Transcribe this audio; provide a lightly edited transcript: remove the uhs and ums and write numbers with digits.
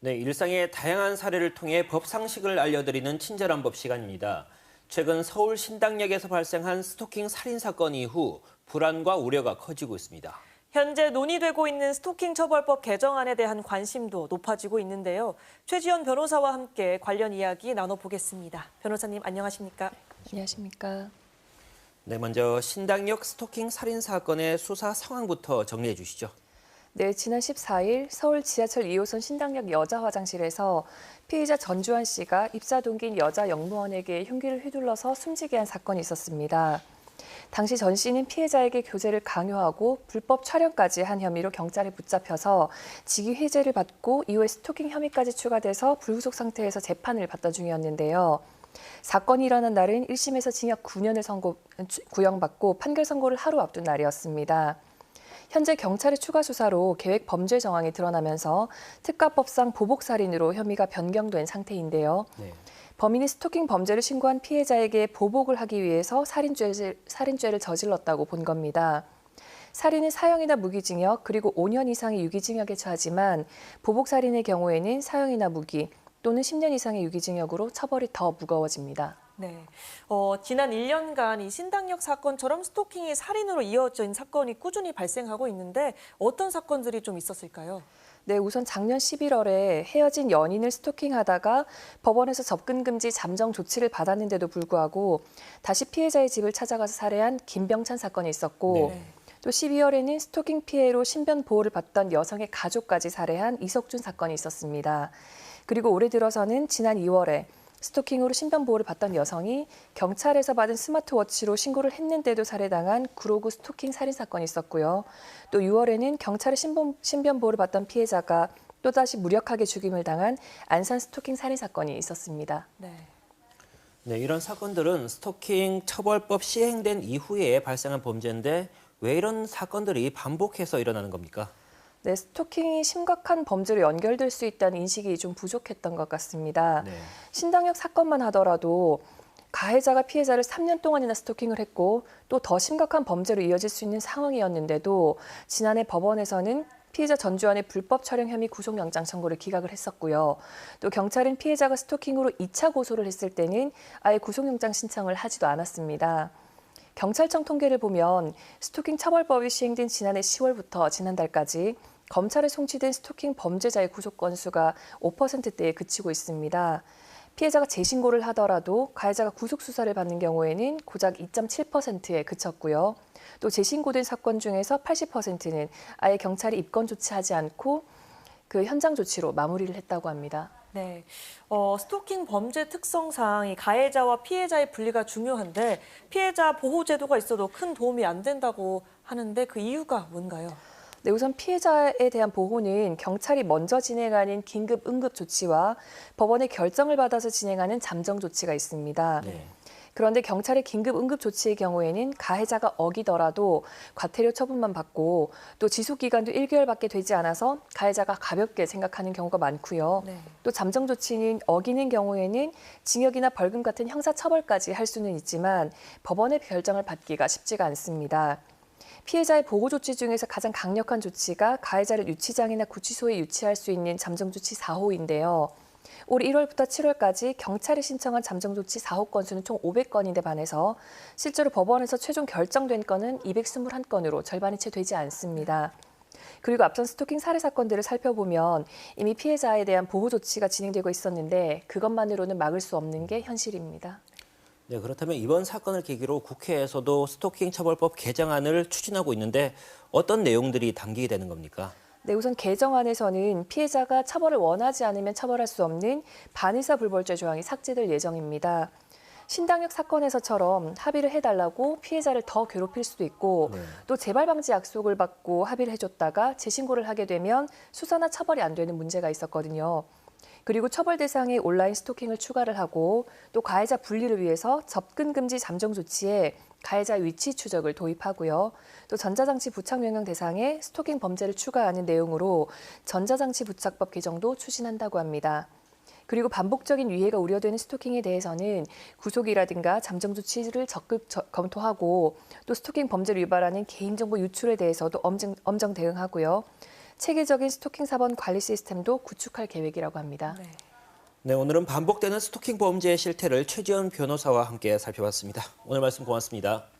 네, 일상의 다양한 사례를 통해 법 상식을 알려드리는 친절한 법 시간입니다. 최근 서울 신당역에서 발생한 스토킹 살인 사건 이후 불안과 우려가 커지고 있습니다. 현재 논의되고 있는 스토킹 처벌법 개정안에 대한 관심도 높아지고 있는데요. 최지연 변호사와 함께 관련 이야기 나눠보겠습니다. 변호사님 안녕하십니까? 안녕하십니까? 네, 먼저 신당역 스토킹 살인 사건의 수사 상황부터 정리해 주시죠. 네, 지난 14일 서울 지하철 2호선 신당역 여자 화장실에서 피해자 전주환 씨가 입사 동기인 여자 영무원에게 흉기를 휘둘러서 숨지게 한 사건이 있었습니다. 당시 전 씨는 피해자에게 교제를 강요하고 불법 촬영까지 한 혐의로 경찰에 붙잡혀서 직위해제를 받고 이후에 스토킹 혐의까지 추가돼서 불구속 상태에서 재판을 받던 중이었는데요. 사건이 일어난 날은 1심에서 징역 9년을 구형받고 판결 선고를 하루 앞둔 날이었습니다. 현재 경찰의 추가 수사로 계획 범죄 정황이 드러나면서 특가법상 보복살인으로 혐의가 변경된 상태인데요. 네. 범인이 스토킹 범죄를 신고한 피해자에게 보복을 하기 위해서 살인죄를 저질렀다고 본 겁니다. 살인은 사형이나 무기징역 그리고 5년 이상의 유기징역에 처하지만 보복살인의 경우에는 사형이나 무기 또는 10년 이상의 유기징역으로 처벌이 더 무거워집니다. 네, 지난 1년간 이 신당역 사건처럼 스토킹이 살인으로 이어진 사건이 꾸준히 발생하고 있는데 어떤 사건들이 좀 있었을까요? 네, 우선 작년 11월에 헤어진 연인을 스토킹하다가 법원에서 접근 금지 잠정 조치를 받았는데도 불구하고 다시 피해자의 집을 찾아가서 살해한 김병찬 사건이 있었고 네. 또 12월에는 스토킹 피해로 신변 보호를 받던 여성의 가족까지 살해한 이석준 사건이 있었습니다. 그리고 올해 들어서는 지난 2월에 스토킹으로 신변 보호를 받던 여성이 경찰에서 받은 스마트워치로 신고를 했는데도 살해당한 구로구 스토킹 살인 사건이 있었고요. 또 6월에는 경찰의 신변 보호를 받던 피해자가 또다시 무력하게 죽임을 당한 안산 스토킹 살인 사건이 있었습니다. 네, 이런 사건들은 스토킹 처벌법 시행된 이후에 발생한 범죄인데 왜 이런 사건들이 반복해서 일어나는 겁니까? 네, 스토킹이 심각한 범죄로 연결될 수 있다는 인식이 좀 부족했던 것 같습니다. 네. 신당역 사건만 하더라도 가해자가 피해자를 3년 동안이나 스토킹을 했고 또 더 심각한 범죄로 이어질 수 있는 상황이었는데도 지난해 법원에서는 피해자 전주환의 불법 촬영 혐의 구속영장 청구를 기각을 했었고요. 또 경찰은 피해자가 스토킹으로 2차 고소를 했을 때는 아예 구속영장 신청을 하지도 않았습니다. 경찰청 통계를 보면 스토킹 처벌법이 시행된 지난해 10월부터 지난달까지 검찰에 송치된 스토킹 범죄자의 구속 건수가 5%대에 그치고 있습니다. 피해자가 재신고를 하더라도 가해자가 구속 수사를 받는 경우에는 고작 2.7%에 그쳤고요. 또 재신고된 사건 중에서 80%는 아예 경찰이 입건 조치하지 않고 그 현장 조치로 마무리를 했다고 합니다. 네, 스토킹 범죄 특성상 이 가해자와 피해자의 분리가 중요한데 피해자 보호 제도가 있어도 큰 도움이 안 된다고 하는데 그 이유가 뭔가요? 네, 우선 피해자에 대한 보호는 경찰이 먼저 진행하는 긴급 응급 조치와 법원의 결정을 받아서 진행하는 잠정 조치가 있습니다. 네. 그런데 경찰의 긴급 응급 조치의 경우에는 가해자가 어기더라도 과태료 처분만 받고 또 지속 기간도 1개월밖에 되지 않아서 가해자가 가볍게 생각하는 경우가 많고요. 네. 또 잠정 조치는 어기는 경우에는 징역이나 벌금 같은 형사 처벌까지 할 수는 있지만 법원의 결정을 받기가 쉽지가 않습니다. 피해자의 보호 조치 중에서 가장 강력한 조치가 가해자를 유치장이나 구치소에 유치할 수 있는 잠정 조치 4호인데요. 올 1월부터 7월까지 경찰이 신청한 잠정 조치 4호 건수는 총 500건인데 반해서 실제로 법원에서 최종 결정된 건은 221건으로 절반이 채 되지 않습니다. 그리고 앞선 스토킹 살해 사건들을 살펴보면 이미 피해자에 대한 보호 조치가 진행되고 있었는데 그것만으로는 막을 수 없는 게 현실입니다. 네, 그렇다면 이번 사건을 계기로 국회에서도 스토킹 처벌법 개정안을 추진하고 있는데 어떤 내용들이 담기게 되는 겁니까? 네, 우선 개정안에서는 피해자가 처벌을 원하지 않으면 처벌할 수 없는 반의사 불벌죄 조항이 삭제될 예정입니다. 신당역 사건에서처럼 합의를 해달라고 피해자를 더 괴롭힐 수도 있고 또 재발 방지 약속을 받고 합의를 해줬다가 재신고를 하게 되면 수사나 처벌이 안 되는 문제가 있었거든요. 그리고 처벌 대상에 온라인 스토킹을 추가를 하고 또 가해자 분리를 위해서 접근 금지 잠정 조치에 가해자 위치 추적을 도입하고요. 또 전자장치 부착 명령 대상에 스토킹 범죄를 추가하는 내용으로 전자장치 부착법 개정도 추진한다고 합니다. 그리고 반복적인 위해가 우려되는 스토킹에 대해서는 구속이라든가 잠정 조치를 적극 검토하고 또 스토킹 범죄를 유발하는 개인정보 유출에 대해서도 엄정 대응하고요. 체계적인 스토킹 사본 관리 시스템도 구축할 계획이라고 합니다. 네. 네, 오늘은 반복되는 스토킹 범죄의 실태를 최지연 변호사와 함께 살펴봤습니다. 오늘 말씀 고맙습니다.